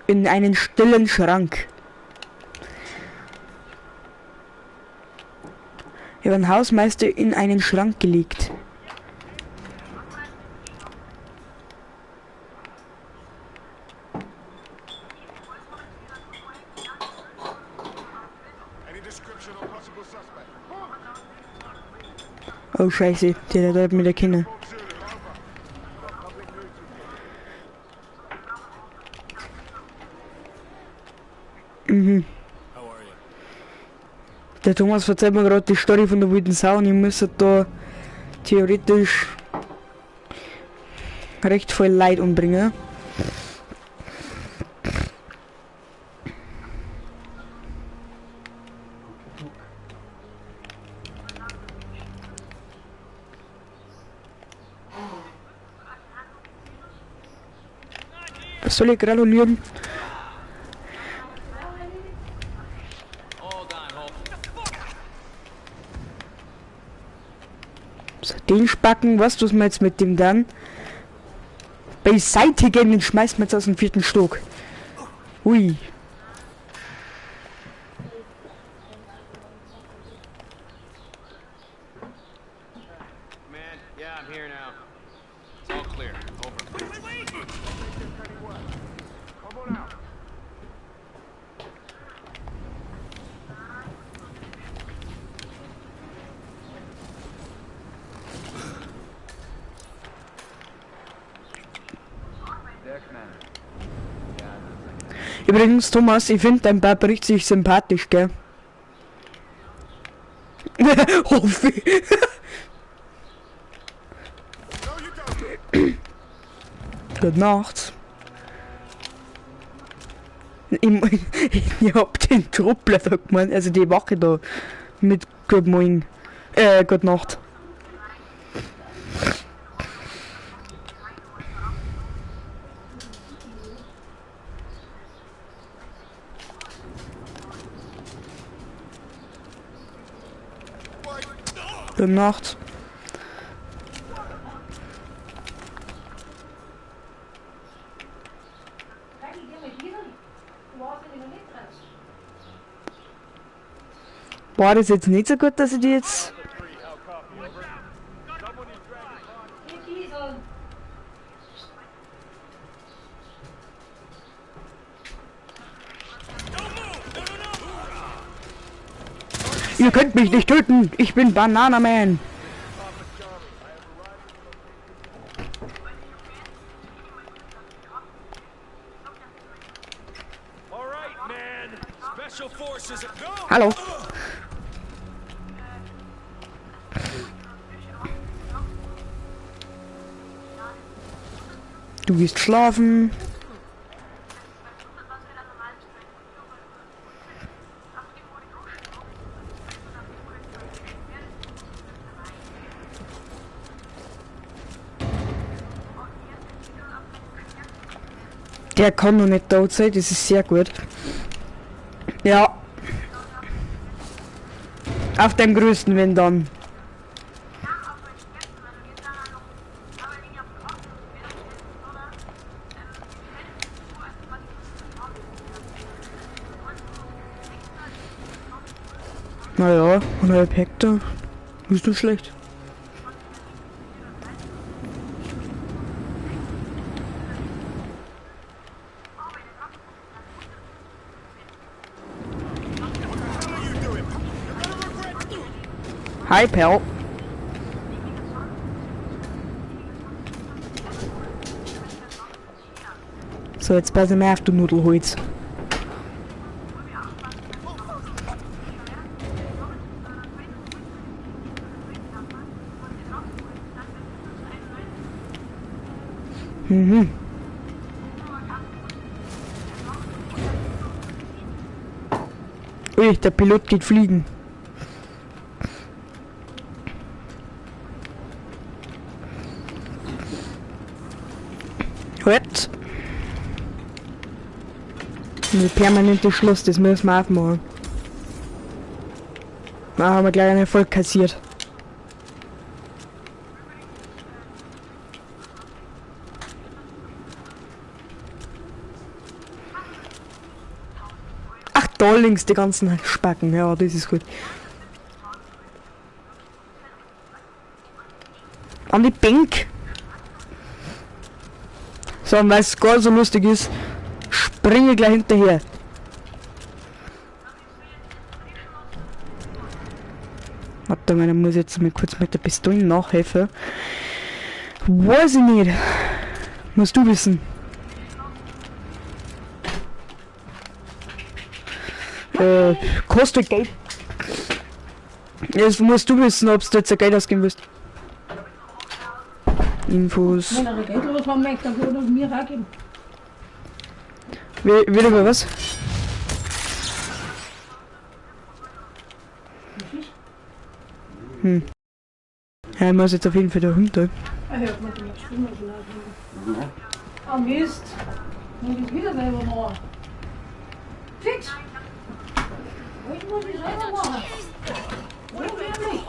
in einen stillen Schrank. Wir haben Hausmeister in einen Schrank gelegt. Oh Scheiße, der da mit der Kinder. Mhm. Der Thomas erzählt mir gerade die Story von der wilden Sau und ich muss da theoretisch recht viel Leid umbringen. Was soll ich gratulieren? So, den Spacken, was tun wir jetzt mit dem dann? Beseitigen, den schmeißen wir jetzt aus dem 4. Stock. Hui. Übrigens, Thomas, ich finde dein Papa richtig sympathisch, gell? Hoffe ich. Gute Nacht. Ich hab den Truppler da gemeint, also die Wache da mit Guten Morgen. Gute Nacht. Gute Nacht. War das jetzt nicht so gut, dass ich die jetzt... Ihr könnt mich nicht töten, ich bin Banana Man. Hallo. Du gehst schlafen. Der kann noch nicht tot sein, das ist sehr gut. Ja. Auf dem größten, wenn dann. Naja, 1,5 Hektar. Ist nicht schlecht. Hi, Perl. So, jetzt pass mal auf, du Nudelholz. Mhm. Ui, der Pilot geht fliegen. Halt! Ein permanentes Schloss, das müssen wir aufmachen. Da haben wir gleich einen Erfolg kassiert. Da links die ganzen Spacken, ja, das ist gut. An die Bank. So, und weil es gar so lustig ist, springe gleich hinterher. Warte mal, dann muss ich jetzt mal kurz mit der Pistole nachhelfen. Weiß ich nicht. Musst du wissen. Kostet Geld. Jetzt musst du wissen, ob du jetzt Geld ausgeben willst. Infos. Wenn er Geld oder was haben möchte, dann kann er mir auch geben. Wieder mal was? Ja, ich muss jetzt auf jeden Fall da runter. Ah, hört man die Stimme schon aus. Ah, Mist. Dann geht wieder selber machen. Fix! Ich muss mich selber machen. Oder wer nicht?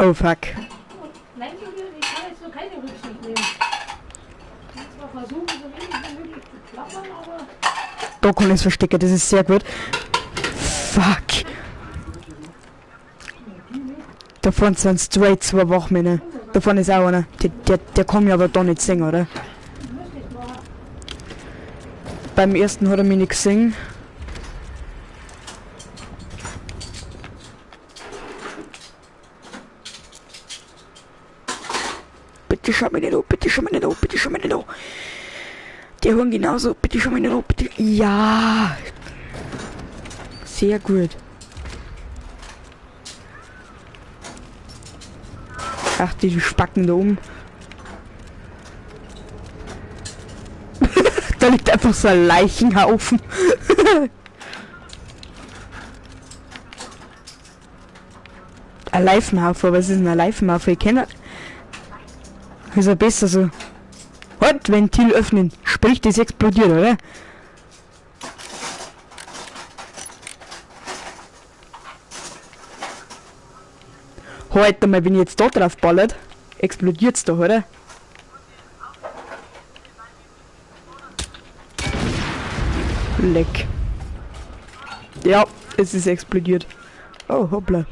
Oh fuck. Nein, ich kann jetzt noch keine Rücksicht nehmen. Ich will zwar versuchen, so wenig wie möglich zu klappern, aber... Da kann ich es verstecken, das ist sehr gut. Fuck. Da vorne sind straight 2 Wachmänner. Da vorne ist auch einer. Der kann mich aber da nicht sehen, oder? Beim ersten hat er mich nicht gesehen. Bitte schau mich nicht an, bitte schau mich nicht an, bitte schau mich nicht an. Die hören genauso, bitte schau mich nicht an, bitte. Ja! Sehr gut. Ach, die Spacken da oben. Da liegt einfach so ein Leichenhaufen. Ein Leifenhaufen, was ist denn ein Leifenhaufen? Ich kenne... Ist ja besser so. Halt, Ventil öffnen. Sprich, das explodiert, oder? Halt mal, wenn ich jetzt da drauf ballert, explodiert's doch, oder? Leck. Ja, es ist explodiert. Oh, hoppla.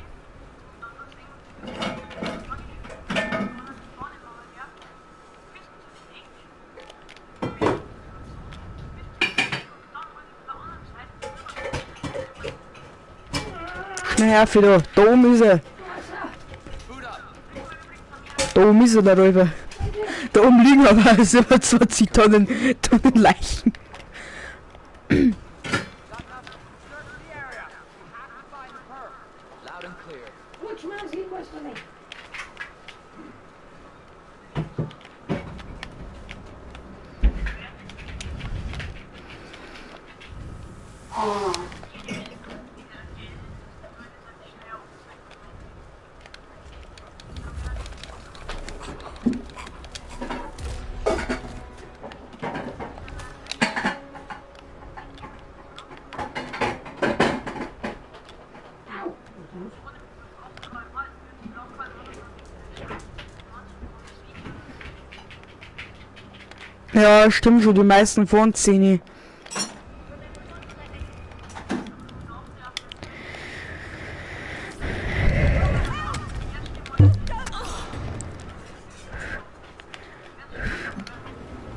Schnell auf wieder. Da oben ist er. Da oben ist er darüber. Da oben liegen aber so 20 Tonnen Leichen. Gut, schmeiß ihn, was du nicht. Ja, stimmt schon, die meisten von 10.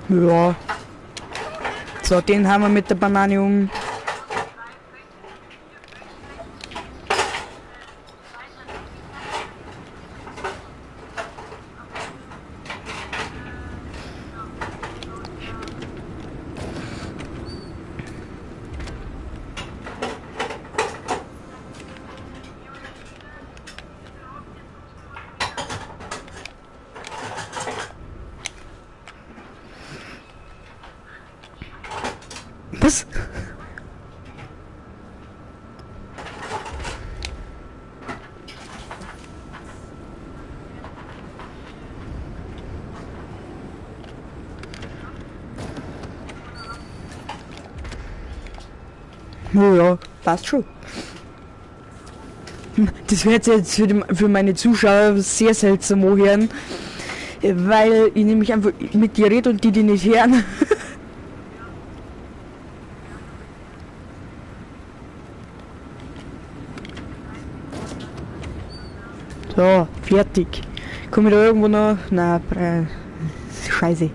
Ja. So, den haben wir mit der Banane um. Was? Ja, passt schon. Das wird jetzt für meine Zuschauer sehr seltsam anhören, weil ich nämlich einfach mit dir rede und die nicht hören. So, fertig. Komme ich da irgendwo noch? Na, scheiße.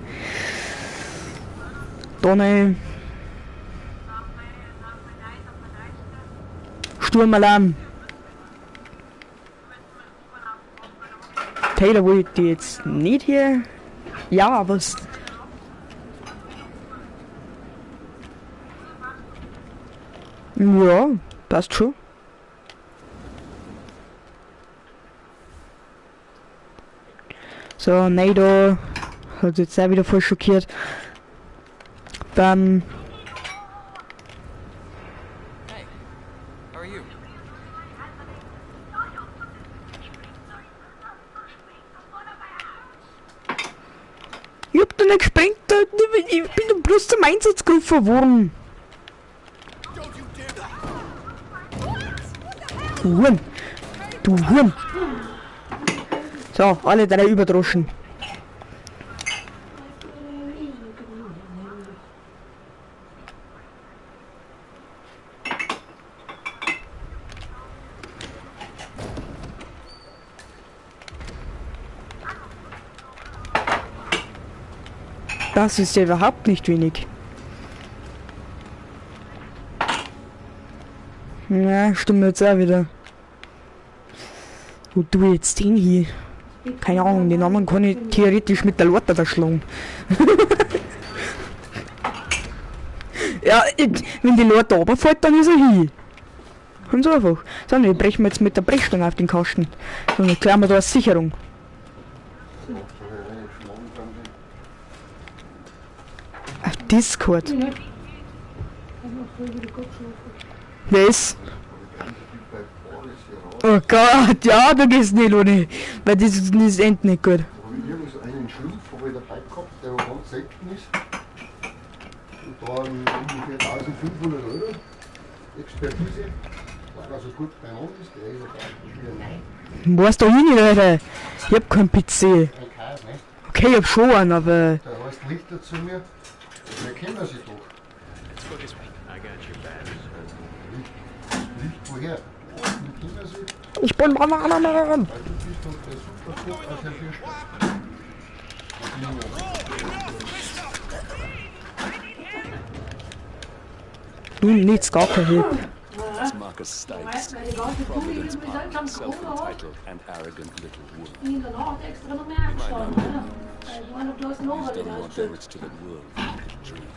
Donne. Sturmalarm. Taylor wollte jetzt nicht hier. Ja, was? Ja, passt schon. So, nein, da hat jetzt auch wieder voll schockiert. Dann. Hey, how are you? Ich hab da nicht gesprengt, ich bin da bloß zum Einsatz gerufen worden. Du Huhn. Du Huhn. So, alle drei überdroschen. Das ist ja überhaupt nicht wenig. Ja, stimmt jetzt auch wieder. Wo du jetzt den hier? Keine Ahnung, den anderen kann ich theoretisch mit der Lotte erschlagen. Ja, wenn die Lotte runterfällt, dann ist er hier. Ganz einfach. So, dann brechen wir jetzt mit der Brechstange auf den Kasten. So, dann klären wir da eine Sicherung. Auf Discord. Wer ist? Oh Gott, ja, du gehst nicht ohne. Weil das endet nicht gut. Da habe ich irgendwo so einen Schlumpf dabei gehabt, der ganz selten ist. Und da ungefähr 1500 Euro. Expertise. Weil er so gut beieinander ist, der ist ja gar nicht. Wo hast du hin, Leute? Ich hab keinen PC. Ein Kreis, ne? Okay, ich hab schon einen, aber. Da heißt Lichter zu mir. Wir kennen sie doch. Let's go this way. I got your back. Licht woher? Wir kennen sie. Ich bin Bananamann! Weil du bist doch der Superkopf aus der Fischstadt. Du nichts, gar kein Hilfe. It's Marcus Stites, Providence Park, self-entitled and arrogant little woman. In der Nacht extra noch mehr angestanden, ne? Ich meine, du hast noch He's was done more wieder damage to the world than he could dream.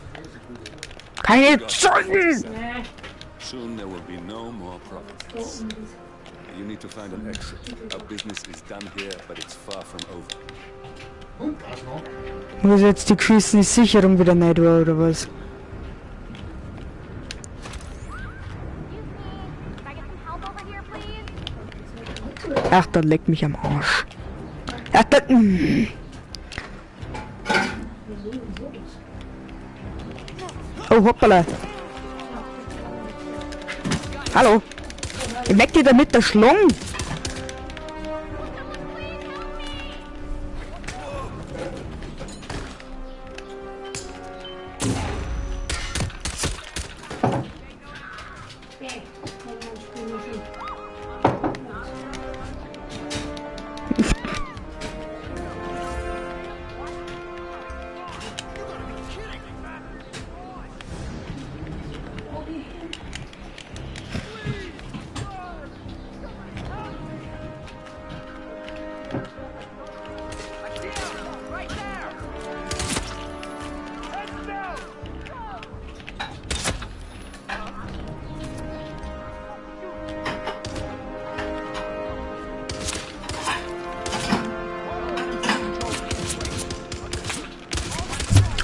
Keine Zeugen! Nee, Soon there will be no more Providence. You need to find an exit. Our business is done here, but it's far from over. Und was noch? Muss jetzt die geschissene Sicherung wieder nicht war, oder was? Ach, dann leck mich am Arsch. Ach, dann. Oh, hoppala. Hallo. Ich merke dir damit der Schlung.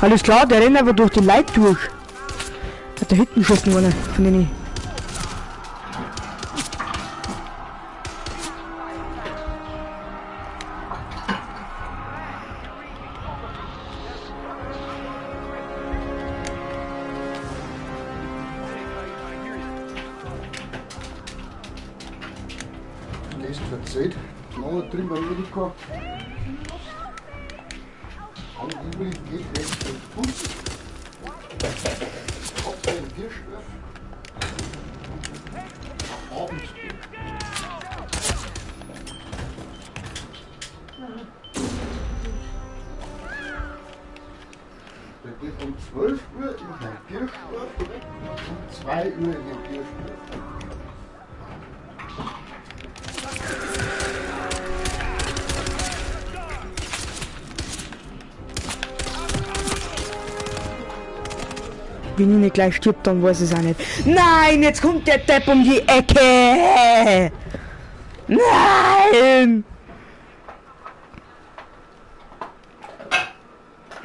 Alles klar, der rennt aber durch die Leute durch. Hat da hinten geschossen einer von denen. hast du erzählt. Noch drin bei Amerika. Angeblich geht es mit Bus. Ab den Kirschwurf. Abends. Der geht um 12 Uhr in den Kirschwurf und um 2 Uhr in den Kirschwurf. Wenn ich nicht gleich stirb, dann weiß ich es auch nicht. Nein, jetzt kommt der Depp um die Ecke! Nein!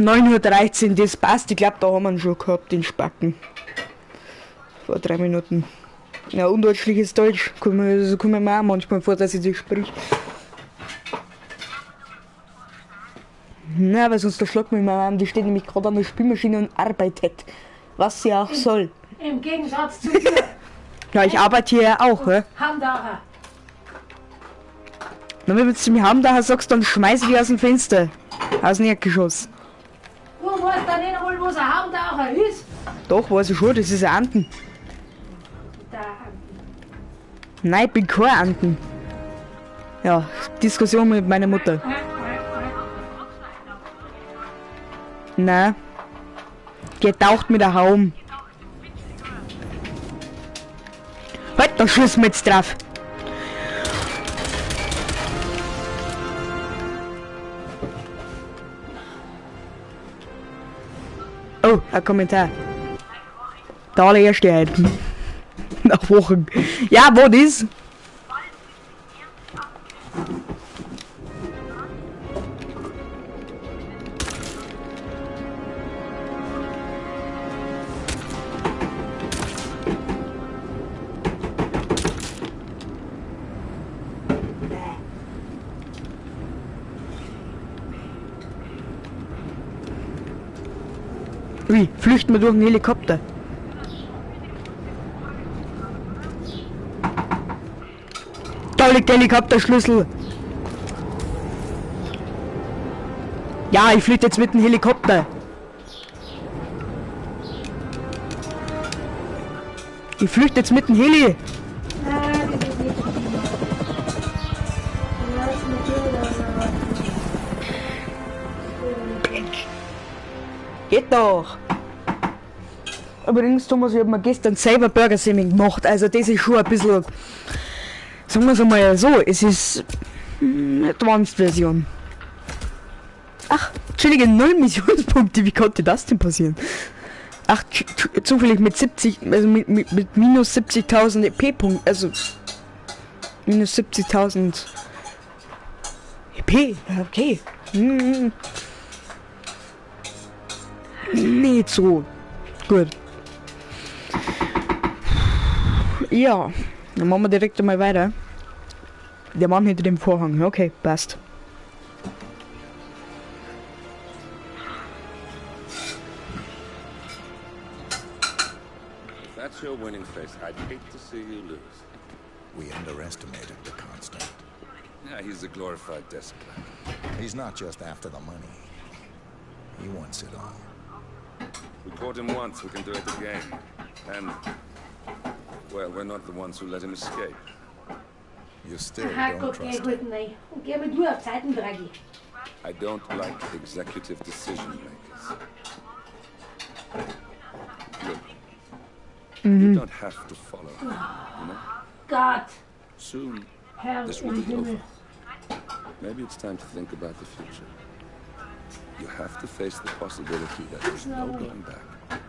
9:13 Uhr, das passt. Ich glaube, da haben wir ihn schon gehabt, den Spacken. Vor 3 Minuten. Ja, undeutliches Deutsch. So kommt mir auch manchmal vor, dass ich das sprich. Na, weil sonst erschlagt mich meine Mama, die steht nämlich gerade an der Spülmaschine und arbeitet. Was sie auch soll. Im Gegensatz zu dir. Ja, ich arbeite hier ja auch, hä? Hamdacher. Na, wenn du zu mir Hamdacher sagst, dann schmeiß ich dich aus dem Fenster. Aus dem Erdgeschoss. Du weißt doch nicht einmal, was ein Hamdacher ist. Doch, weiß ich schon, das ist ein Anten. Da. Nein, ich bin kein Anten. Ja, Diskussion mit meiner Mutter. Nein. Getaucht mit der Haum. Halt, da schießen wir jetzt drauf. Oh, ein Kommentar. Der allererste halt. Nach Wochen. Ja, wo das? Wie? Flüchten wir durch einen Helikopter? Da liegt der Helikopterschlüssel. Ja, ich flüchte jetzt mit dem Helikopter. Ich flüchte jetzt mit dem Heli. Geht doch. Übrigens, Thomas, ich habe mir gestern selber Burger Semi gemacht. Also das ist schon ein bisschen, sagen wir es einmal so, es ist Advanced Version. Ach, Entschuldige, 0 Missionspunkte, wie konnte das denn passieren? Ach, zufällig mit 70, also mit minus 70.000 EP-Punkten, also minus 70.000 EP, okay. Nicht so gut. Ja, dann machen wir direkt einmal weiter. Der Mann hinter dem Vorhang, okay, passt. That's your winning face. I'd hate to see you lose. We underestimated the Constant. Yeah, he's a glorified despot. He's not just after the money. He wants it all. We caught him once, we can do it again. And, well, we're not the ones who let him escape. You still Aha, don't guck, geh trust gut him. rein. Und geh mit dir auf Zeiten, Draghi. I don't like executive decision makers. Look, you don't have to follow, you know? Gott, Soon, Herr this will im be over. Himmel. Maybe it's time to think about the future. You have to face the possibility that there's no going back.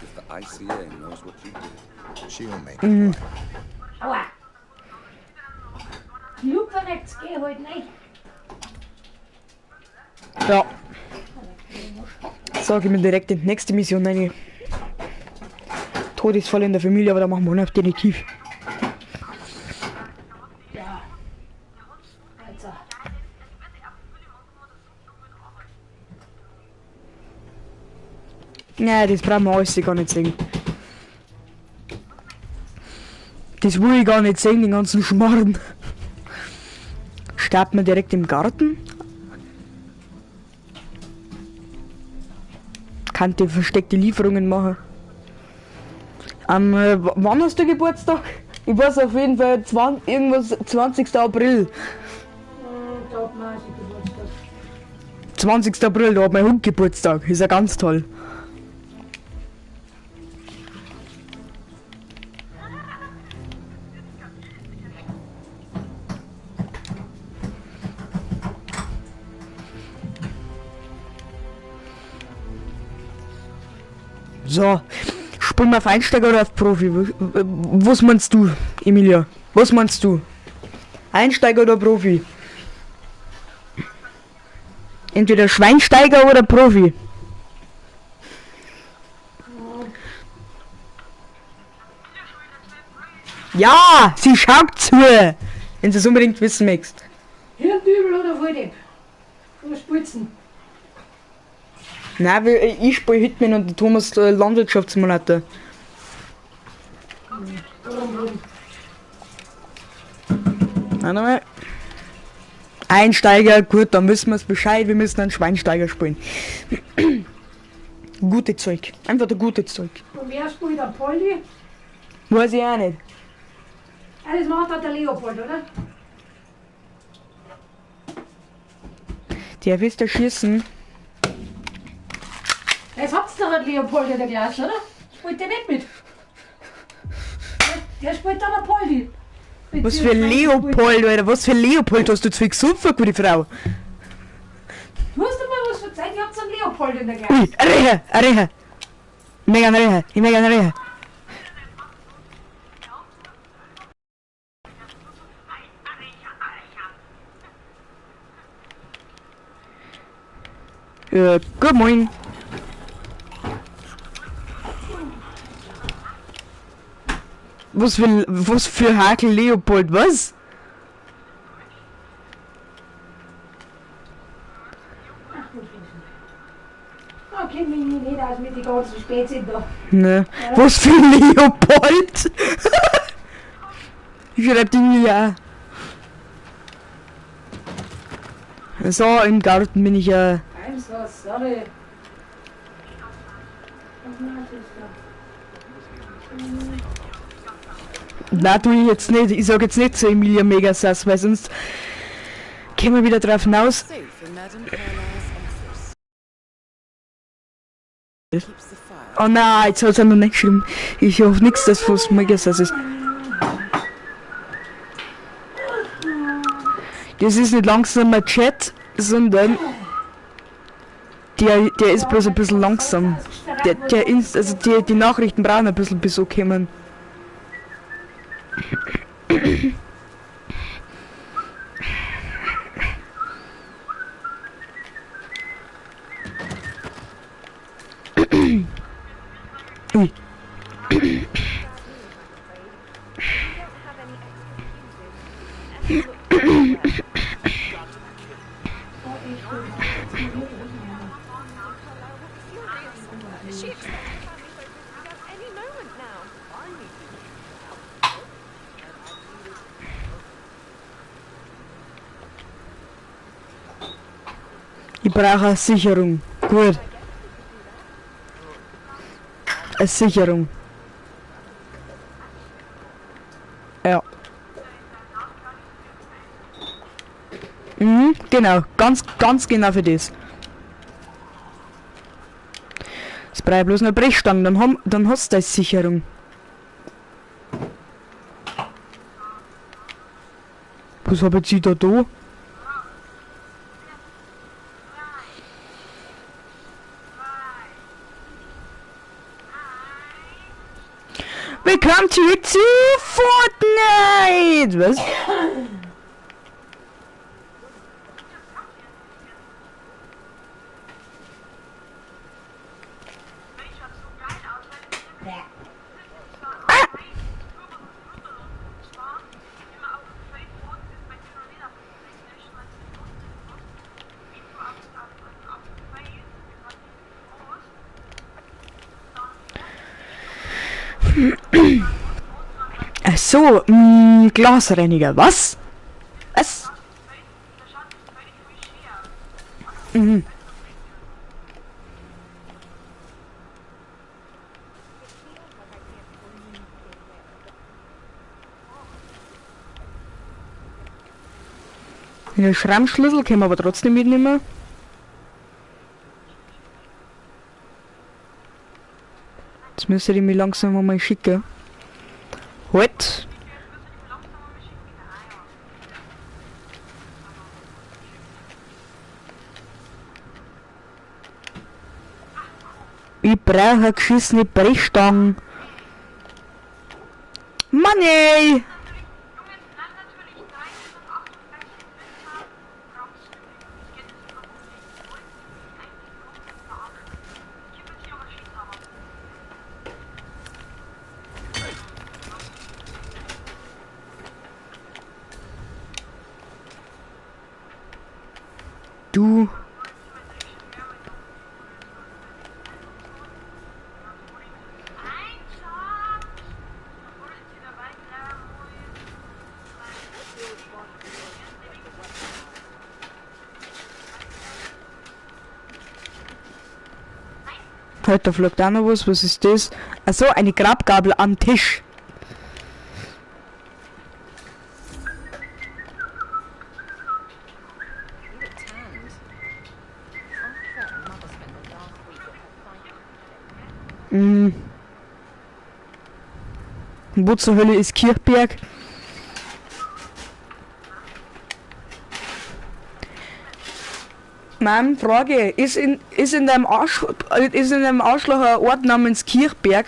If the ICA knows what you did, She'll make it right. Aua. Luperex, geh heute nicht. Ja. Sag ich mir direkt in die nächste Mission rein. Todesfall in der Familie, aber da machen wir noch Detektiv. Ja. Also. Nein, das brauchen wir alles gar nicht sehen. Das will ich gar nicht sehen, den ganzen Schmarrn. starten wir direkt im Garten. Kann die versteckte Lieferungen machen. Wann hast du Geburtstag? Ich weiß auf jeden Fall 20. April. Da hat man sich Geburtstag. 20. April, da hat mein Hund Geburtstag. Ist ja ganz toll. So, spielen wir auf Einsteiger oder auf Profi? Was meinst du, Emilia? Was meinst du? Einsteiger oder Profi? Entweder Schweinsteiger oder Profi. Ja, sie schaut zu, wenn sie es unbedingt wissen möchtest. Hirndübel oder Volldepp? Oder Spitzen? Nein, ich spiele Hitman und der Thomas Landwirtschaftsmonate. Warte mal. Einsteiger, gut, dann wissen wir es Bescheid, wir müssen einen Schweinsteiger spielen. Gute Zeug, einfach der gute Zeug. Und wer spielt der Poldi? Weiß ich auch nicht. Das macht halt der Leopold, oder? Der willst du schießen. Jetzt habt's doch einen Leopold in der Klasse, oder? Spielt der nicht mit? Der spielt dann der Poldi. Was für Leopold, Alter, was für Leopold hast du zu viel gesucht, gute Frau? Du hast dir mal was verzeiht, ihr habt einen Leopold in der Klasse. Ui, eine Rehe. Ich mag eine Rehe. Good morning. Was für Hakel Leopold, was? Da kennt mich nicht aus mit den ganzen Spätzchen da. Ne. Was für Leopold? Ich schreib den mir auch. So, im Garten bin ich ja. Eins was, sorry. Na, tu ich jetzt nicht. Ich sag jetzt nicht zu Emilia Megasass, weil sonst kommen wir wieder drauf hinaus. Oh nein, jetzt hat's ja noch nicht geschrieben. Ich hoffe nichts, dass was Megasass ist. Das ist nicht langsamer Chat, sondern der ist bloß ein bisschen langsam. Die Nachrichten brauchen ein bisschen bis so kommen. Ui. Ich brauche eine Sicherung. Gut. Eine Sicherung. Ja. Mhm, genau. Ganz genau für das. Es bleibt bloß noch Brechstangen, dann hast du eine Sicherung. Was hab ich da? Willkommen zurück zu Fortnite! Was? Ach so, Glasreiniger, was? Was? Mhm. Den Schrammschlüssel können wir aber trotzdem mitnehmen. Jetzt müsste ich mich langsam mal schicken. Halt! Ich brauche eine geschissene Brechstange. Mann ey! Du. Halt, da flog da noch was. Was ist das? Achso, eine Grabgabel am Tisch. Wo zur Hölle ist Kirchberg? Mann, Frage, ist in deinem Arschloch ein Ort namens Kirchberg?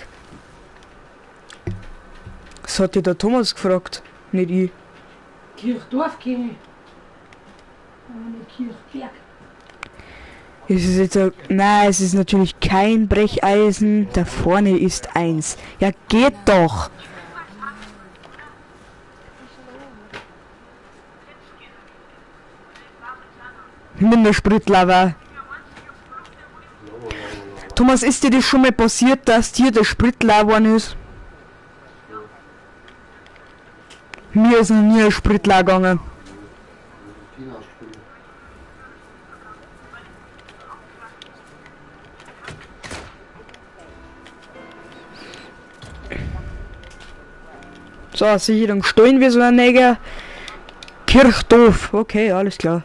Das hat dir der Thomas gefragt, nicht ich. Kirchdorf kenne ich. Aber nicht Kirchberg. Es ist jetzt ein, nein, es ist natürlich kein Brecheisen. Da vorne ist eins. Ja, geht doch. Mit der Spritlava. Thomas, ist dir das schon mal passiert, dass dir der Spritlava ist? Mir ist noch nie ein Spritler gegangen. So, Sicherung stehen wir so ein Neger. Kirchdorf. Okay, alles klar.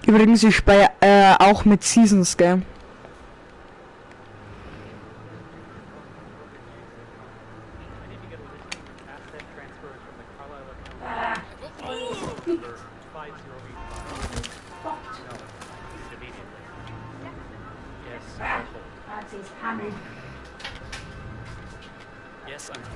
Übrigens, ich spiele auch mit Seasons, gell? Yes, I'm.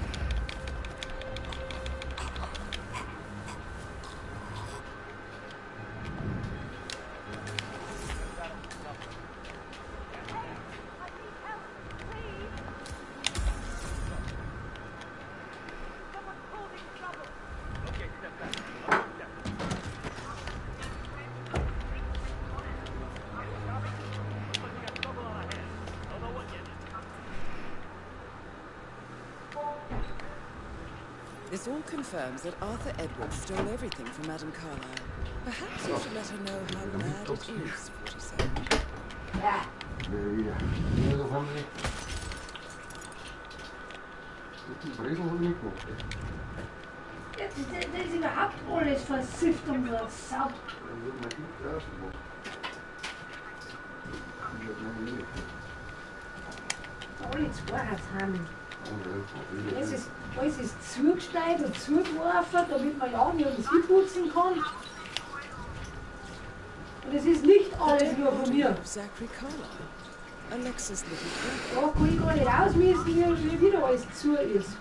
This all confirms that Arthur Edwards stole everything from Madame Carlyle. Perhaps you should let her know how bad it is, 47. Ja, Wieder. Ja, das haben sie. Die Fräsen haben wir nicht gemacht. das ist überhaupt alles versifft und versaugt. Dann wird man gut draußen machen. Ich hab noch nie. Alle Zweiheitsheime. Oh, Alles ist zugesteuert und zugeworfen, damit man ja nicht alles putzen kann. Und es ist nicht alles nur von mir. Of Zachary Carlyle. Alexa's little Da kann ich gar nicht ausmessen, wie wieder alles zu ist.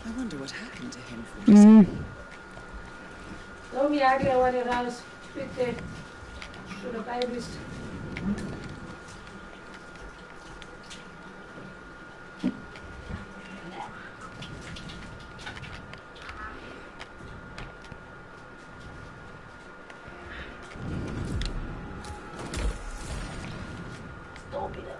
I wonder what happened to him, 47. Mhm. Da mir auch gleich eine raus, bitte. Schon dabei bist. Da wieder.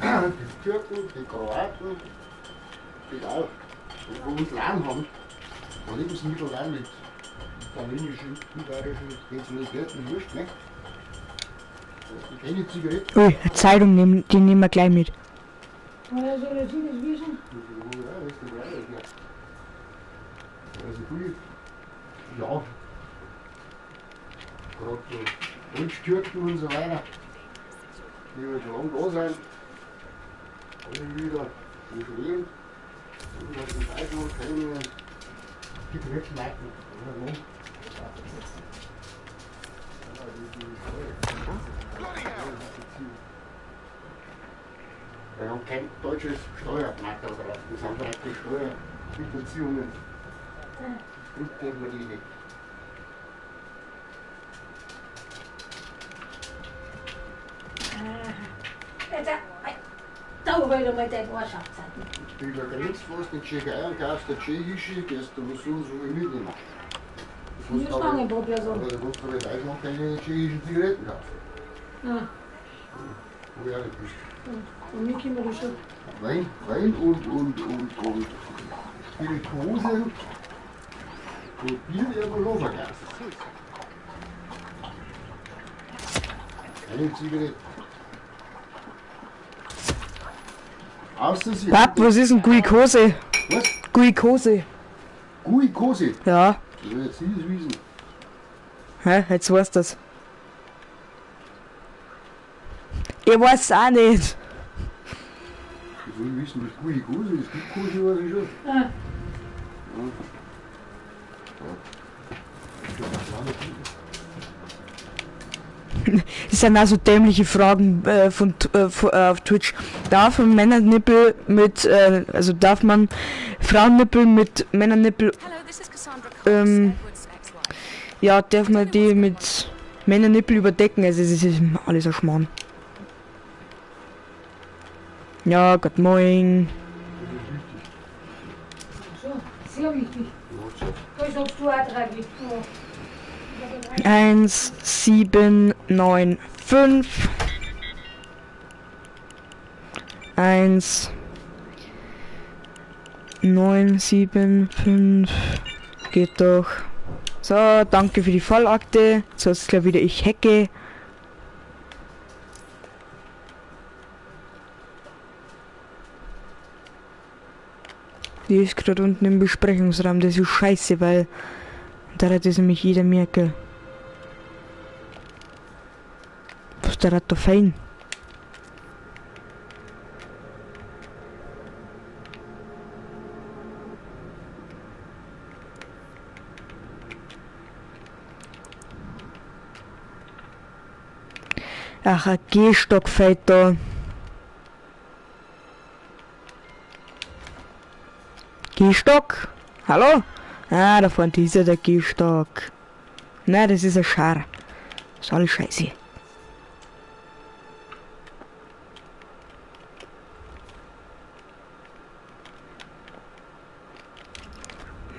Die Türken, die Kroaten, egal, wo uns Land haben, da Lebensmittel auch mit italienischen, ungarischen, Nationalitäten wurscht, ne? Die keine Zigaretten, Ui, eine Zeitung, die nehmen wir gleich mit. Woher soll ich das wissen? also viel, ja, gerade so Holztürken und so weiter, die halt schon lange da sind, alle wieder in Schweden, und aus dem Deutschland keine Zigarettenmarken. Wir haben kein deutsches Steuermarkt drauf, das sind praktisch Steuerhinterziehungen. Und den wir die nicht. Da wollte ich mal deine Ortschaft sein. Über Grenzfast in Tschechei und kaufst der tschechische, der ist da so wie mitnehmen. Nur Stangenbrot ja so. Aber du musst aber in Deutschland keine tschechischen Zigaretten kaufen. Ja, Wo ich auch nicht bist. und mir können wir das schon. Wein und Spirituose und Bier werden wir noch verkauft. Keine Zigaretten. Außer sie. Pap, was ist denn Guikose? Was? Guikose. Guikose. Ja, Das will jetzt nicht wissen. hä, jetzt weißt du das. Ich weiß es auch nicht. Ich will wissen, was Guikose ist. Guikose weiß ich schon. Ah, Das sind auch so dämliche Fragen auf Twitch. Darf man Männernippel mit, also darf man Frauennippel mit Männernippel, Hello, this is Cassandra Cox, Ähm, Edward's ex-wife. ja, darf man die mit Männernippel überdecken? Also das ist alles ein Schmarrn. Ja, good morning. so, sehr wichtig. Da sagst du auch drei wichtig. 1, 7, 9, 5. 1, 9, 7, 5. Geht doch. So, danke für die Fallakte. So ist gleich wieder ich hacke. Die ist gerade unten im Besprechungsraum. Das ist scheiße, weil da hat es nämlich jeder merken. Was der hat da fein. Ach, ein Gehstock fällt da. Gehstock? Hallo? Ah, da vorne ist ja der Gehstock. Nein, das ist ein Schar. Das ist alles scheiße.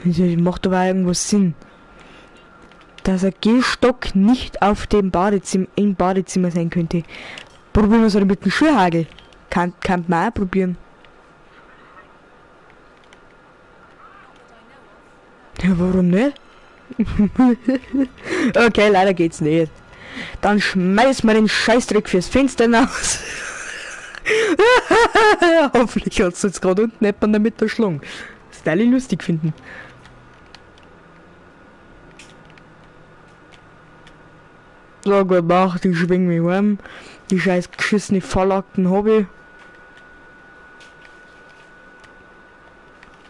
Das macht aber irgendwas Sinn. Dass ein Gehstock nicht auf dem Badezimmer, im Badezimmer sein könnte. Probieren wir es halt mit dem Schuhhagel. Kann man auch probieren. Ja, warum nicht? Okay, leider geht's nicht. Dann schmeiß mal den Scheißdreck fürs Fenster hinaus. Hoffentlich hat's jetzt gerade unten jemand damit erschlungen. Das werde ich lustig finden. So, gut, macht, ich schwing mich heim. Die scheiß geschissene Fallakten habe ich.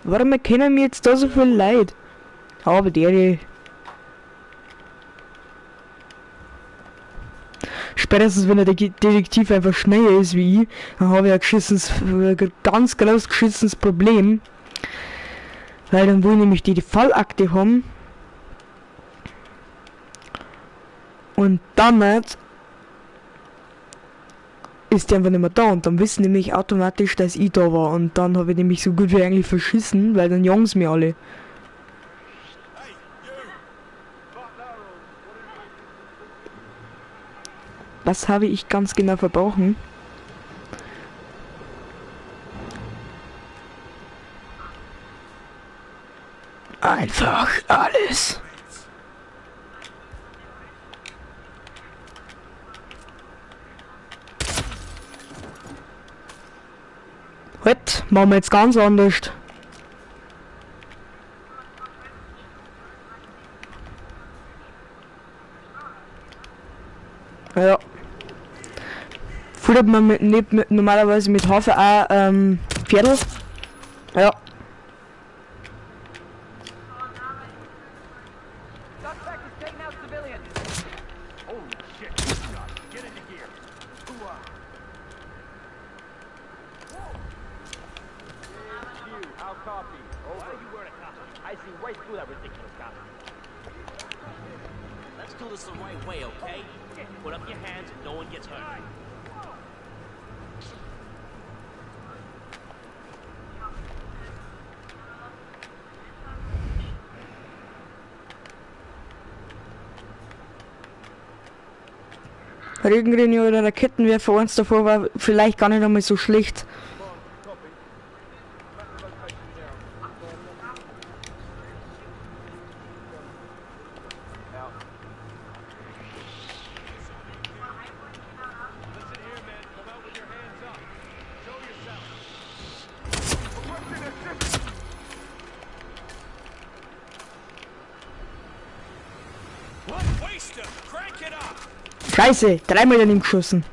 Warum erkennen mir jetzt da so viel Leid? Aber die spätestens wenn der Detektiv einfach schneller ist wie ich, dann habe ich ein ganz groß geschissenes Problem. Weil dann will nämlich die Fallakte haben. Und damit ist die einfach nicht mehr da und dann wissen nämlich automatisch, dass ich da war und dann habe ich nämlich so gut wie eigentlich verschissen, weil dann jagen sie mir alle. Was habe ich ganz genau verbrochen? Einfach alles. Halt, machen wir jetzt ganz anders. Ja. Füttert man normalerweise mit Hafer auch Pferdl. Ja. Let's do this the right way, okay? Put up your hands and no one gets hurt. Regenrinne oder Rakettenwerfer, eins davor war vielleicht gar nicht einmal so schlecht. Scheiße, dreimal daneben geschossen.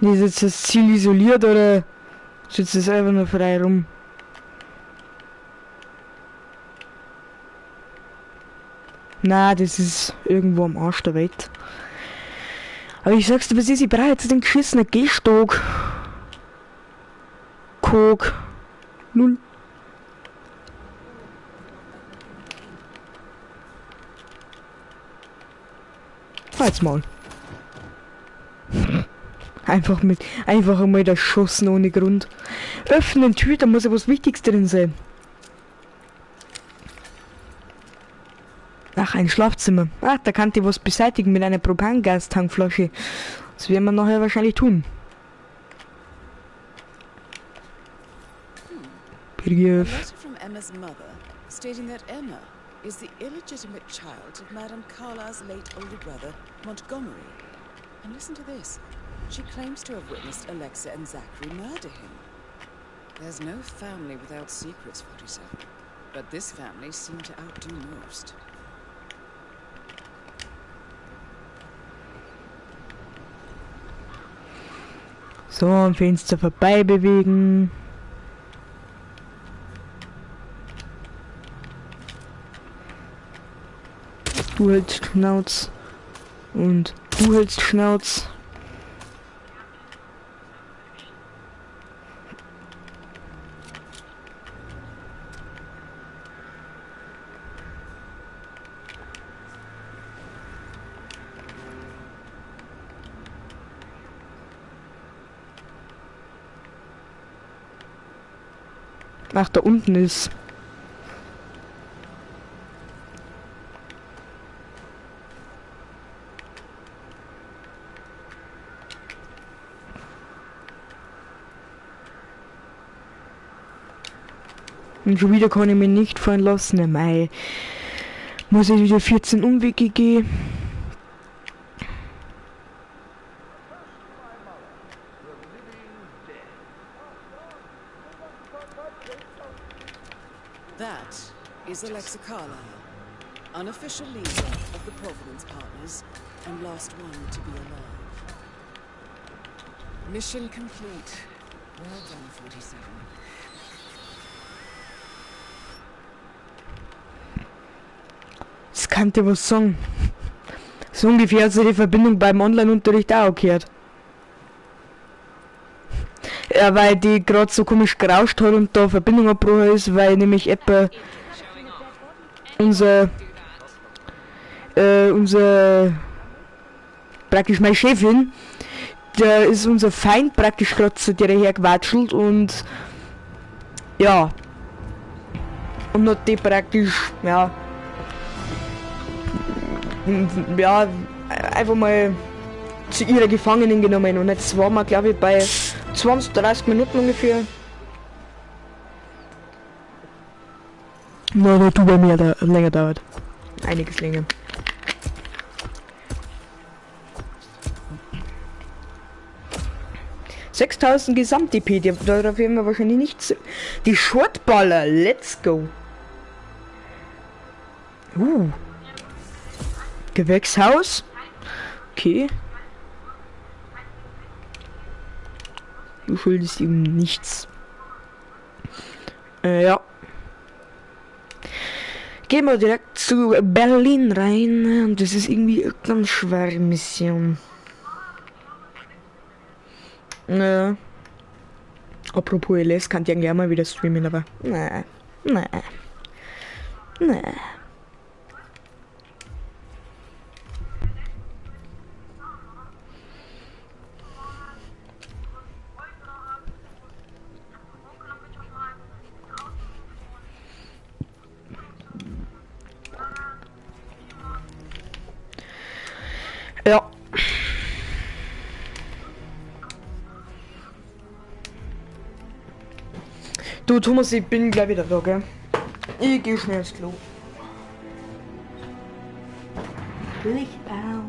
Ist jetzt das Ziel isoliert oder sitzt es einfach nur frei rum? Na, das ist irgendwo am Arsch der Welt. Aber ich sag's dir, was ist, ich brauche jetzt den geschissenen Gehstock. Kog. Null. Halt's mal. Einfach einmal erschossen ohne Grund. Öffnen Tür, da muss ja was Wichtiges drin sein. Ach, ein Schlafzimmer. Ach, da kann die was beseitigen mit einer Propangastankflasche. Das werden wir nachher wahrscheinlich tun. A Grief. letter from Emma's mother stating that Emma is the illegitimate child of Madame Carlyle's late older brother, Montgomery. And listen to this. She claims to have witnessed Alexa and Zachary murder him. There's no family without secrets, 47. But this family seemed to outdo most. So, am Fenster vorbei bewegen. Du hältst Schnauz. Und du hältst Schnauz. Ach, da unten ist. Und schon wieder kann ich mich nicht fallen lassen. Im Mai muss ich wieder 14 Umwege gehen. That is Alexa Carlyle, unofficial leader of the Providence Partners and last one to be alive. Mission complete. Well done, 47. Das kann dir was sagen. So ungefähr hat sich die Verbindung beim Online-Unterricht auch gehört. Ja, weil die gerade so komisch gerauscht hat und da Verbindung abgebrochen ist, weil nämlich etwa unser praktisch meine Chefin, der ist unser Feind praktisch gerade zu der hergewatschelt und ja. Und hat die praktisch, ja, einfach mal zu ihrer Gefangenen genommen und jetzt waren wir glaube ich bei 20, 30 Minuten ungefähr. Na, der tut bei mir da länger dauert. Einiges länger. $6.000 Gesamt-DP, darauf werden wir wahrscheinlich nichts. Die Shortballer, let's go. Gewächshaus. Okay. Du schuldest ihm nichts. Ja. Gehen wir direkt zu Berlin rein. Und das ist irgendwie eine ganz schwere Mission. Apropos LS, kann ich eigentlich auch mal wieder streamen, aber nee. Ja. Du Thomas, ich bin gleich wieder da, gell? Ich geh schnell ins Klo. Licht aus.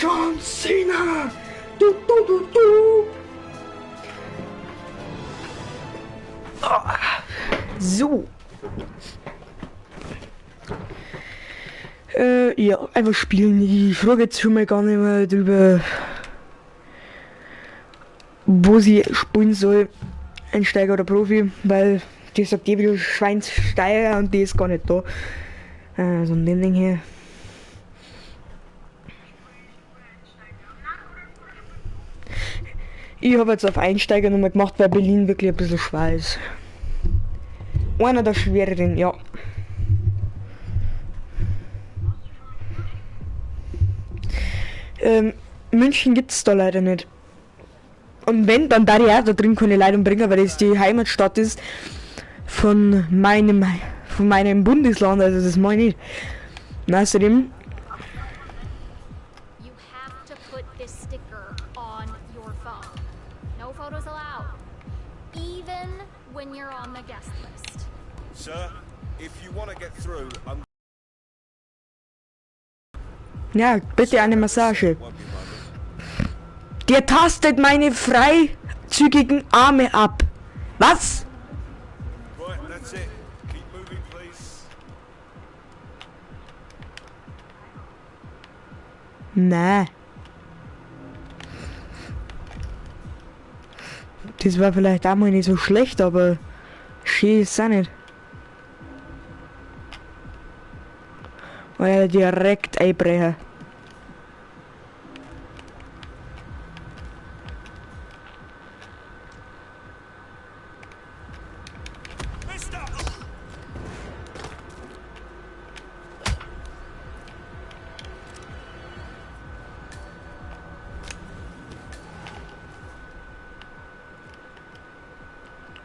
John Cena! Du, du, du, du! So. Ja, einfach spielen. Ich frage jetzt schon mal gar nicht mehr drüber, wo sie spielen soll. Einsteiger oder Profi, weil die sagt eh wieder Schweinssteiger und die ist gar nicht da. So ein Ding hier. Ich habe jetzt auf Einsteiger nochmal gemacht, weil Berlin wirklich ein bisschen schwer ist. Einer der schwereren, ja. München gibt's da leider nicht. Und wenn, dann da ich auch da drin keine Leitung bringen, weil das die Heimatstadt ist von meinem Bundesland, also das meine ich nicht. Und außerdem You have to put this sticker on your phone. No photos allowed. Even when you're on the guest list. Sir, if you want to get through, I'm ja, bitte eine Massage. Der tastet meine freizügigen Arme ab. Was? right. That's it. Keep moving, please. Nee. Das war vielleicht auch mal nicht so schlecht, aber schön ist es auch nicht. Oder direkt einbrechen. Mister!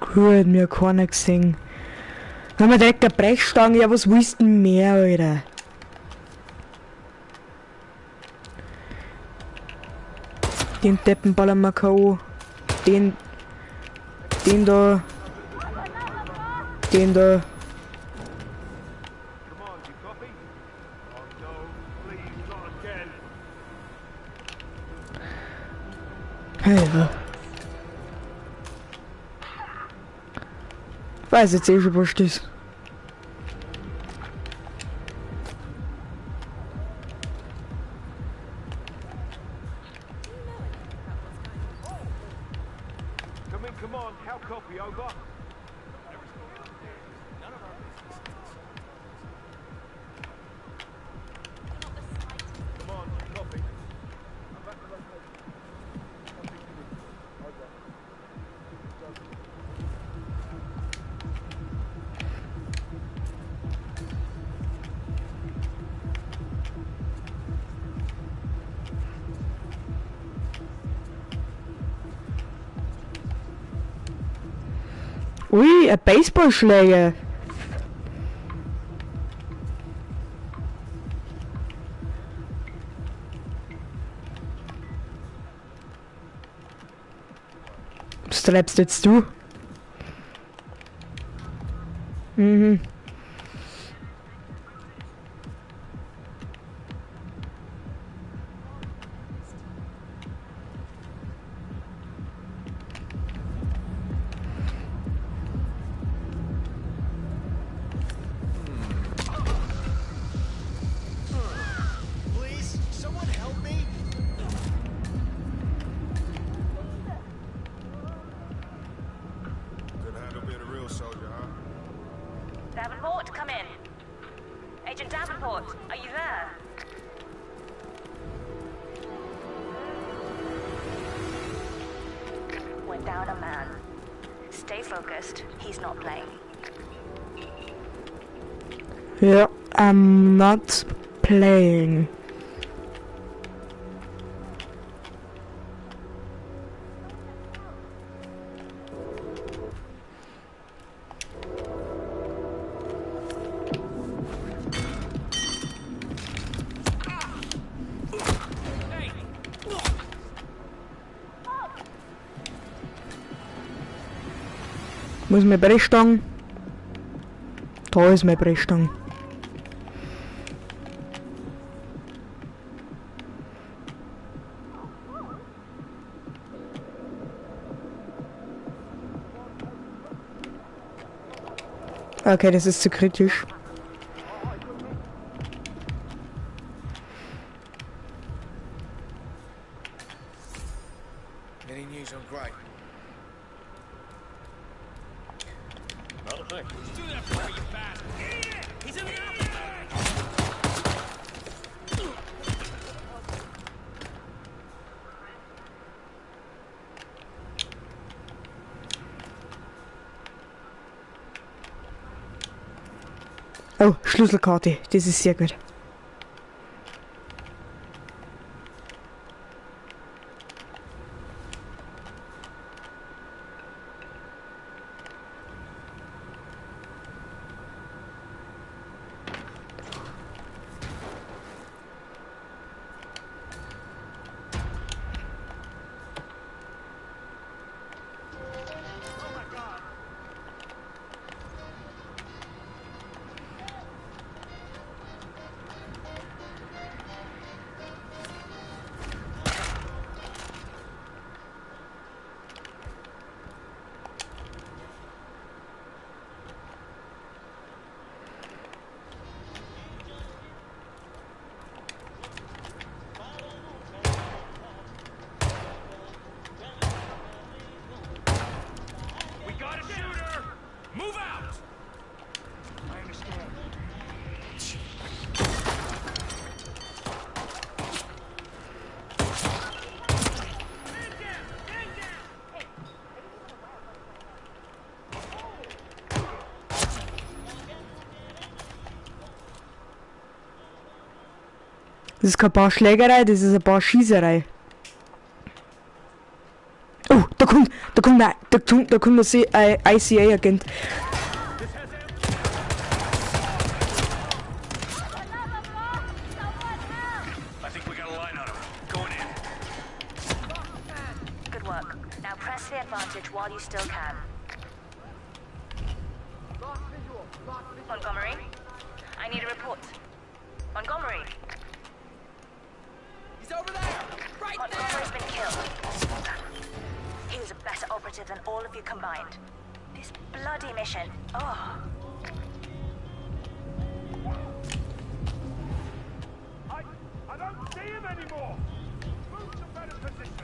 Gut, mir keiner gesehen. Dann haben wir direkt eine Brechstange. Ja, was willst du denn mehr, Alter? Den Deppen ballern wir K.O. Den da. Den da. Come on, you copy? Oh no, please, not again. Ja. Weiß jetzt eh schon, was das ist. Come on, how copy, over? Come on, you copy? I'm back to location. Over. Ui, ein Baseballschläger. Was treibst jetzt du? Mhm. Please, someone help me. Couldn't handle being a real soldier, huh? Davenport, come in. Agent Davenport, are you there? We're down a man. Stay focused. He's not playing. Yeah, I'm not playing. Wo ist meine Brechstange? Da ist meine Brechstange. Okay, das ist zu kritisch. Any news on Gray? Not a thing. Do that for you, fast. He's in the office. Oh, Schlüsselkarte. Das ist sehr gut. Das ist keine Barschlägerei, das ist eine Barschießerei. Oh, da kommt der ICA-Agent. Good work. Now press the advantage while you still can. Montgomery? I need a report. Montgomery? He's over there! Right Montgomery's been killed. He was a better operative than all of you combined. This bloody mission. Oh. I don't see him anymore! Move to better position!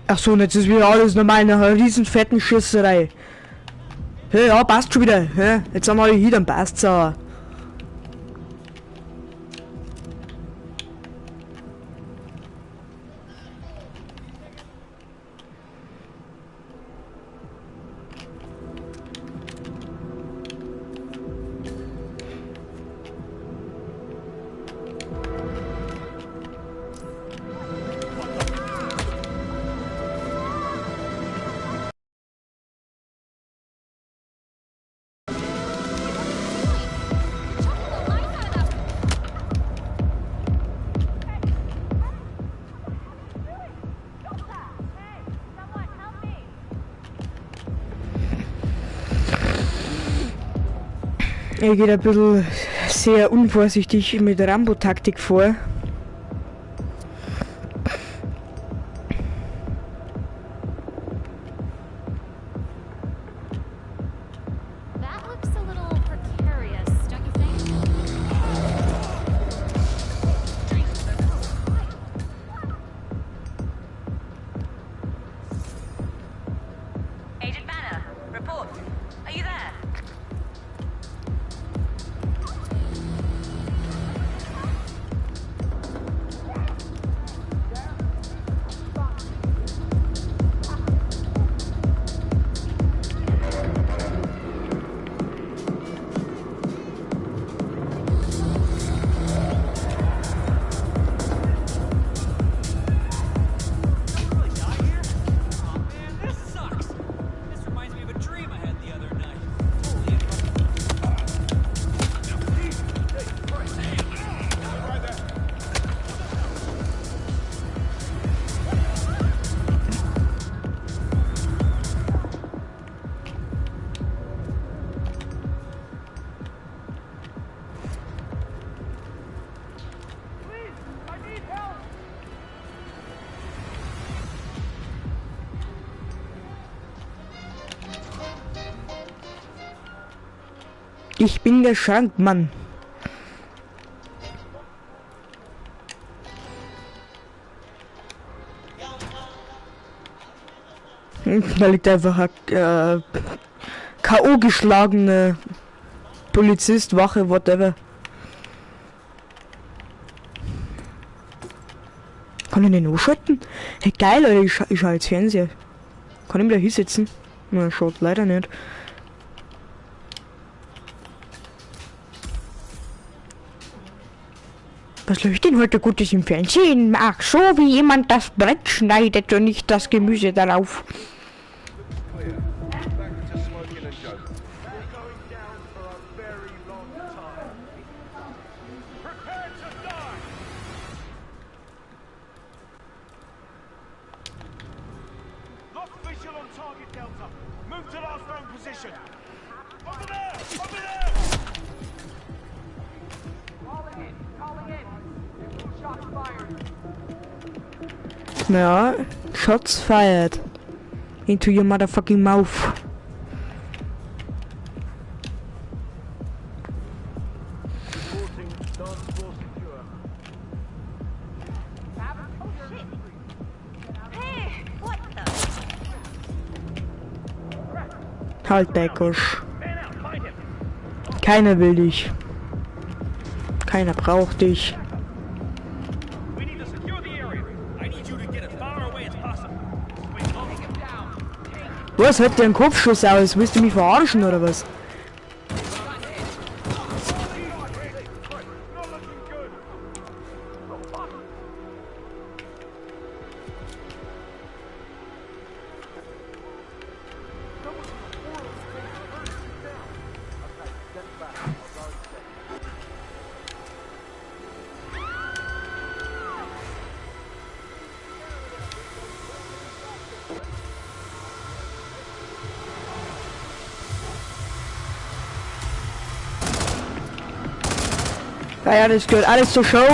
Ach so, und jetzt ist wieder alles normal nach einer riesen fetten Schießerei. Hey, ja, passt schon wieder. Hey, jetzt haben wir alle hier, dann passt's auch. Er geht ein bisschen sehr unvorsichtig mit Rambo-Taktik vor. That looks a little precarious, don't you think? Agent Banner, report. Are you there? Ich bin der Schankmann. Da liegt einfach ein K.O. geschlagene Polizist, Wache, whatever. Kann ich den ausschalten? Hey geil, Alter, ich schaue jetzt Fernseher. Kann ich mir da hinsetzen? Na, schaut leider nicht. Was läuft denn heute Gutes im Fernsehen? Ach, so wie jemand das Brett schneidet und nicht das Gemüse darauf. Ja, shots fired. Into your motherfucking mouth. Halt, Deckosch. Keiner will dich. Keiner braucht dich. Was hat der einen Kopfschuss aus? Willst du mich verarschen oder was? Ja, das gehört alles zur Show.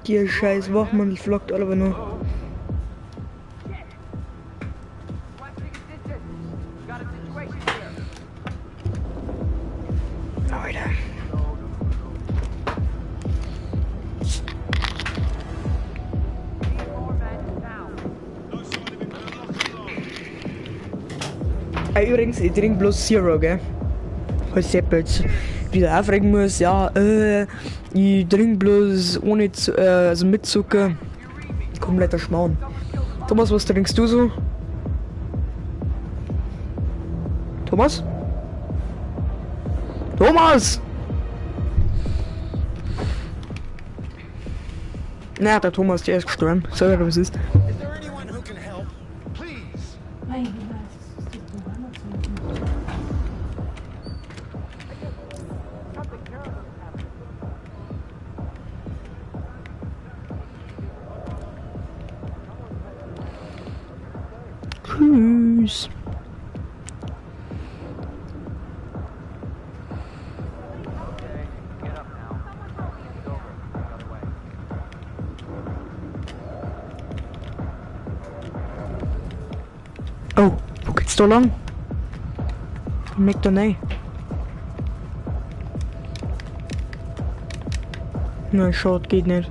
Die scheiß Wachmann flockt alle aber nur. Alter. Übrigens, ich trinke bloß Zero, gell? Falls ich jetzt wieder aufregen muss, ja, ich trinke bloß ohne also mit Zucker. Kompletter Schmarrn. Thomas, was trinkst du so? Thomas? Thomas! Na, der Thomas, der ist gestorben. Sag mal, was ist. Tschüss. Geht's da lang? Merkt da nein. Na, schaut, geht nicht.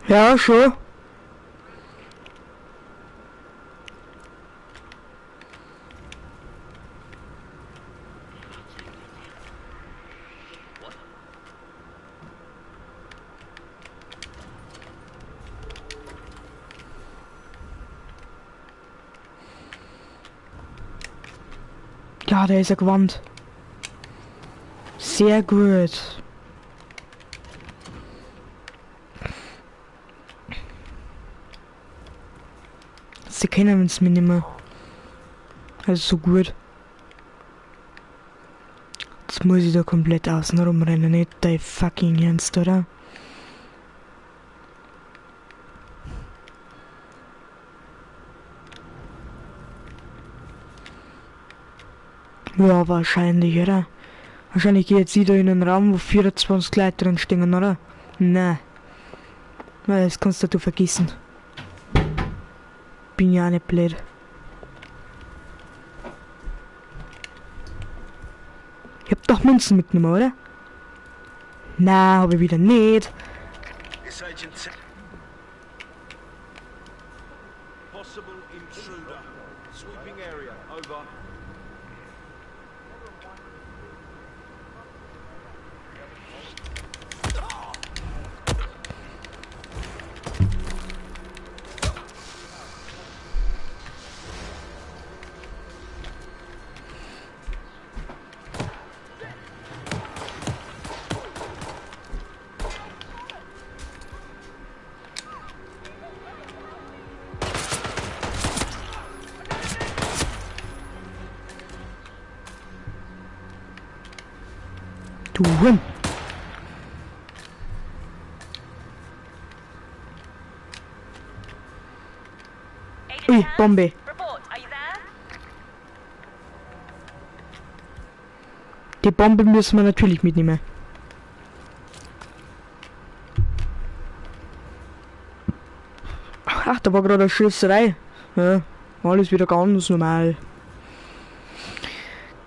Ja, schon. Ja, der ist ja gewandt. Sehr gut. Sie kennen uns mir nicht mehr. Also so gut. Jetzt muss ich da komplett außen rumrennen, nicht dein fucking Ernst, oder? Ja, wahrscheinlich, oder? Wahrscheinlich geht jetzt wieder in einen Raum, wo 24 Leute drin stehen, oder? Nein. Weil das kannst du vergessen. Bin ja nicht blöd. Ich hab doch Münzen mitgenommen, oder? Na, hab ich wieder nicht. Possible intruder. Sweeping area. Over. Du Hund. Ui, Bombe. Die Bombe müssen wir natürlich mitnehmen. Ach, da war gerade eine Schießerei. Ja, alles wieder ganz normal.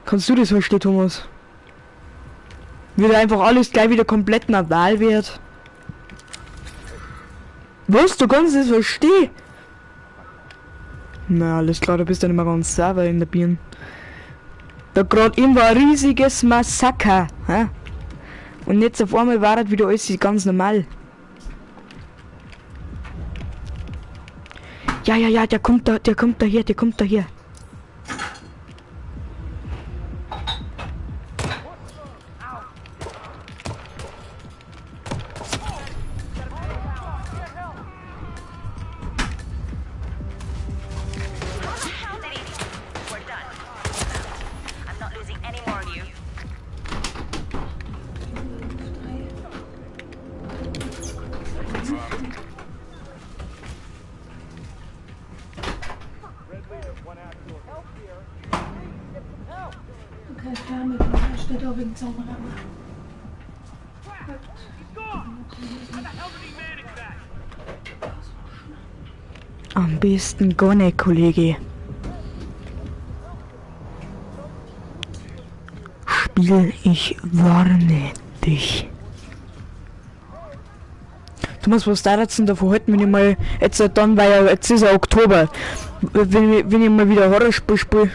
Kannst du das verstehen, Thomas? Wieder einfach alles gleich wieder komplett normal wird. Was? Du kannst das verstehen? Na, alles klar, du bist ja nicht mehr ganz sauber in der Birne. Da gerade eben war ein riesiges Massaker. Hä? Und jetzt auf einmal war das wieder alles ganz normal. Ja, der kommt da hier. Okay, Ferne, da steht auch wegen Zauberer. Am besten gar nicht, Kollege. Spiel, ich warne dich. Thomas, was dauert denn davon halten, wenn ich mal jetzt dann, weil ja, jetzt ist ja Oktober, wenn ich mal wieder Horrorspiel spiele?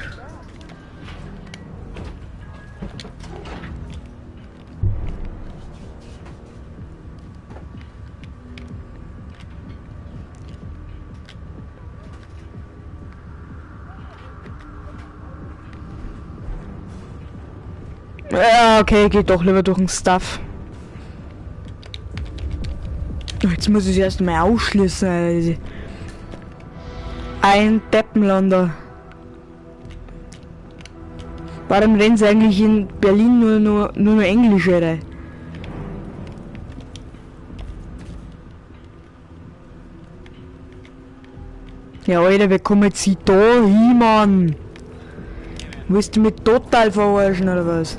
Ja, okay, geht doch lieber durch den Stuff. Jetzt muss ich erst mal ausschließen. Also. Ein Deppenlander. Warum reden sie eigentlich in Berlin nur Englisch, oder? Ja, Alter, wie kommen jetzt sie da hin, Mann? Willst du mich total verarschen, oder was?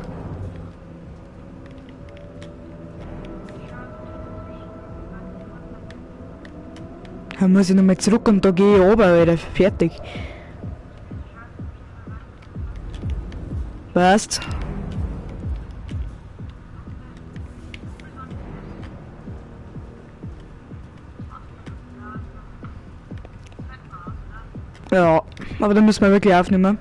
Dann muss ich nochmal zurück und da gehe ich runter, Alter. Fertig. Weißt? Ja, aber dann müssen wir wirklich aufnehmen.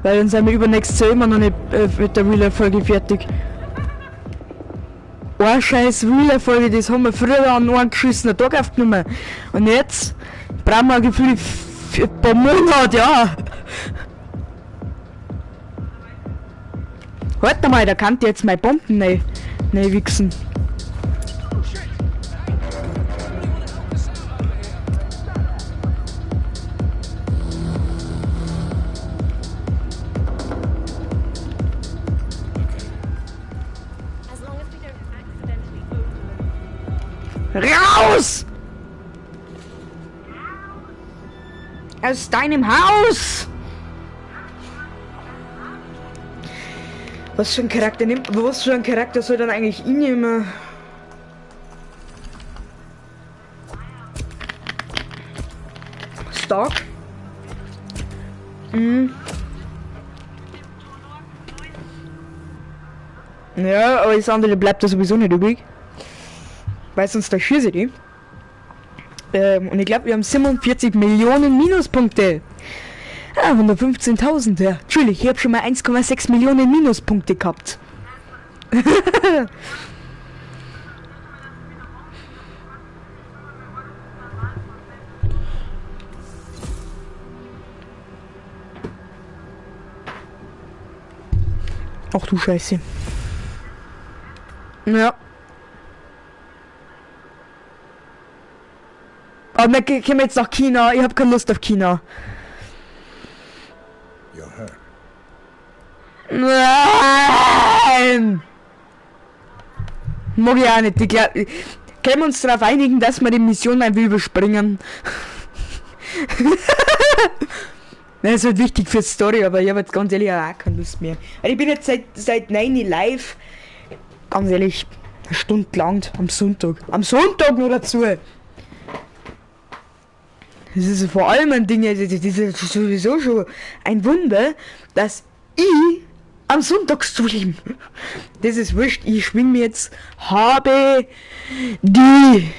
Weil dann sind wir übernächstes Jahr immer noch nicht mit der Wheeler-Folge fertig. Ein scheiß Wheeler-Folge, das haben wir früher an einen geschissenen Tag aufgenommen. Und jetzt brauchen wir ein Gefühl für ein paar Monate, ja. Warte mal, da kann jetzt meine Bomben ne wichsen. Raus! Aus deinem Haus! Was für ein Charakter soll dann eigentlich ihn nehmen? Stark? Mhm. Ja, aber das andere bleibt da sowieso nicht übrig. Weil sonst da schieße die. Und ich glaube, wir haben 47 Millionen Minuspunkte. Ah, 115.000, ja. Natürlich, ich habe schon mal 1,6 Millionen Minuspunkte gehabt. Ach du Scheiße. Ja. Aber wir gehen jetzt nach China. Ich habe keine Lust auf China. Nein! Mag ich auch nicht. Können wir uns darauf einigen, dass wir die Mission einfach überspringen? Das ist halt wichtig für die Story, aber ich habe jetzt ganz ehrlich auch keine Lust mehr. Ich bin jetzt seit 9 live. Ganz ehrlich, eine Stunde lang am Sonntag. Am Sonntag nur dazu! Das ist vor allem ein Ding, das ist sowieso schon ein Wunder, dass ich am Sonntagsstream, das ist wurscht, ich schwing mir jetzt, habe die